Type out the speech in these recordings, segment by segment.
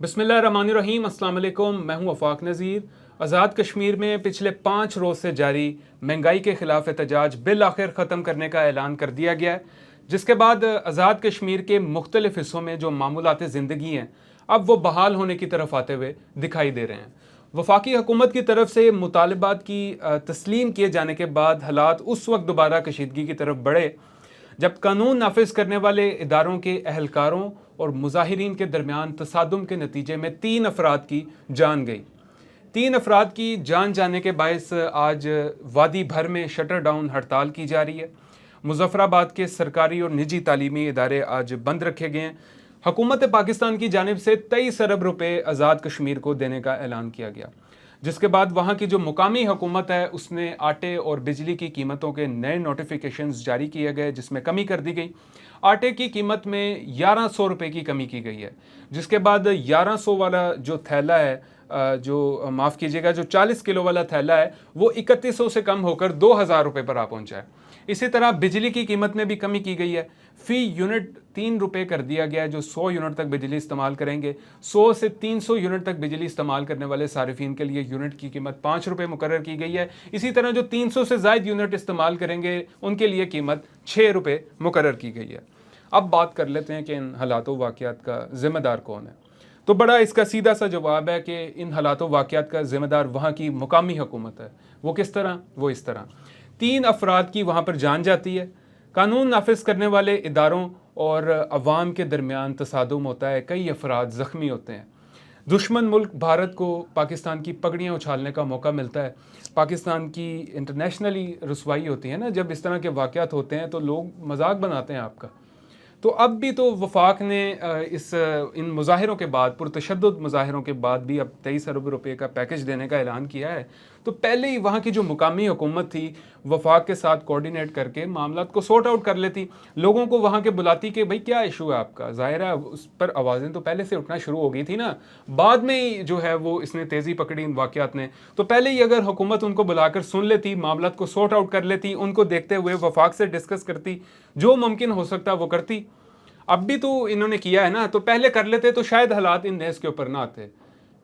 बिस्मिल्लाहिर्रहमानिर्रहीम। अस्सलाम वालेकुम। मैं हूं वफाक नज़ीर। आज़ाद कश्मीर में पिछले 5 रोज़ से जारी महंगाई के ख़िलाफ़ एहतजाज बिल आखिर ख़त्म करने का ऐलान कर दिया गया है, जिसके बाद आज़ाद कश्मीर के मुख्तलिफ़ हिस्सों में जो मामूलात ज़िंदगी हैं अब वो बहाल होने की तरफ आते हुए दिखाई दे रहे हैं। वफाकी हुकूमत की तरफ से मुतालबात की तस्लीम किए जाने के बाद हालात उस वक्त दोबारा कशीदगी की तरफ बढ़े जब कानून नाफिज करने वाले इदारों के अहलकारों और मुजाहिरीन के दरमियान तसादुम के नतीजे में 3 अफराद की जान गई। 3 अफराद की जान जाने के बायस आज वादी भर में शटर डाउन हड़ताल की जा रही है। मुजफ्फराबाद के सरकारी और निजी तालीमी इदारे आज बंद रखे गए हैं। हुकूमत पाकिस्तान की जानिब से 23 अरब रुपये आज़ाद कश्मीर को देने का ऐलान किया गया, जिसके बाद वहाँ की जो मुकामी हुकूमत है उसने आटे और बिजली की कीमतों के नए नोटिफिकेशंस जारी किए गए, जिसमें कमी कर दी गई। आटे की कीमत में 1100 रुपये की कमी की गई है, जिसके बाद 1100 वाला जो थैला है, जो माफ़ कीजिएगा, जो 40 किलो वाला थैला है वो 3100 से कम होकर 2000 रुपये पर आ पहुँचा है। इसी तरह बिजली की कीमत में भी कमी की गई है। फ़ी यूनिट 3 रुपये कर दिया गया है। जो 100 यूनिट तक बिजली इस्तेमाल करेंगे, 100 से 300 यूनिट तक बिजली इस्तेमाल करने वाले सारिफिन के लिए यूनिट की कीमत 5 रुपये मुकर्रर की गई है। इसी तरह जो 300 से ज़ायद यूनिट इस्तेमाल करेंगे उनके लिए कीमत 6 रुपये मुकर्रर की गई है। अब बात कर लेते हैं कि इन हालातों वाक़यात का ज़िम्मेदार कौन है। तो बड़ा इसका सीधा सा जवाब है कि इन हालातों वाक़यात का ज़िम्मेदार वहाँ की मुकामी हुकूमत है। वो किस तरह? वो इस तरह 3 अफराद की वहाँ पर जान जाती है। कानून नाफिज करने वाले इदारों और अवाम के दरमियान तसादुम होता है, कई अफराद ज़ख्मी होते हैं। दुश्मन मुल्क भारत को पाकिस्तान की पगड़ियाँ उछालने का मौका मिलता है। पाकिस्तान की इंटरनेशनली रुसवाई होती है ना, जब इस तरह के वाक़यात होते हैं तो लोग मजाक बनाते हैं आपका। तो अब भी तो वफाक ने इन मुज़ाहिरों के बाद, पुरतशद्दुद मुज़ाहिरों के बाद भी अब 23 अरब रुपये का पैकेज देने का ऐलान किया है। तो पहले ही वहाँ की जो मुकामी हुकूमत थी वफाक के साथ कोऑर्डिनेट करके मामलात को सॉर्ट आउट कर लेती, लोगों को वहाँ के बुलाती कि भाई क्या इशू है आपका। ज़ाहिर है उस पर आवाज़ें तो पहले से उठना शुरू हो गई थी ना, बाद में ही जो है वो इसने तेज़ी पकड़ी इन वाक़यात ने। तो पहले ही अगर हुकूमत उनको बुलाकर सुन लेती, मामलात को सॉर्ट आउट कर लेती, उनको देखते हुए वफाक से डिस्कस करती, जो मुमकिन हो सकता वो करती। अब भी तो इन्होंने किया है ना, तो पहले कर लेते तो शायद हालात इन नहज के ऊपर ना आते।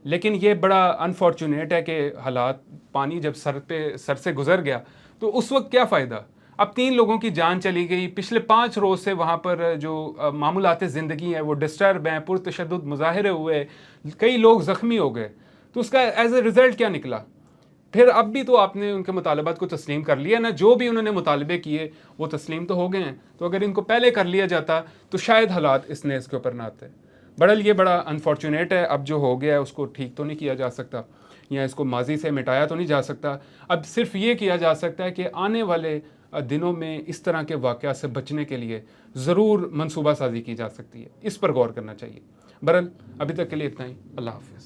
लेकिन ये बड़ा अनफॉर्चुनेट है कि हालात, पानी जब सर से गुजर गया तो उस वक्त क्या फ़ायदा। अब 3 लोगों की जान चली गई। पिछले 5 रोज़ से वहाँ पर जो मामूलात ज़िंदगी हैं वो डिस्टर्ब हैं, पुरतशद्दुद मुज़ाहरे हुए, कई लोग ज़ख्मी हो गए। तो उसका एज ए रिज़ल्ट क्या निकला? फिर अब भी तो आपने उनके मुतालबात को तस्लीम कर लिया ना, जो भी उन्होंने मुतालबे किए वो तस्लीम तो हो गए हैं। तो अगर इनको पहले कर लिया जाता तो शायद हालात इसने इसके ऊपर ना आते। बहरहाल ये बड़ा अनफॉर्चुनेट है। अब जो हो गया है उसको ठीक तो नहीं किया जा सकता, या इसको माजी से मिटाया तो नहीं जा सकता। अब सिर्फ ये किया जा सकता है कि आने वाले दिनों में इस तरह के वाक़यात से बचने के लिए ज़रूर मनसूबा साजी की जा सकती है। इस पर गौर करना चाहिए। बहरहाल अभी तक के लिए इतना ही। अल्लाह हाफ़िज़।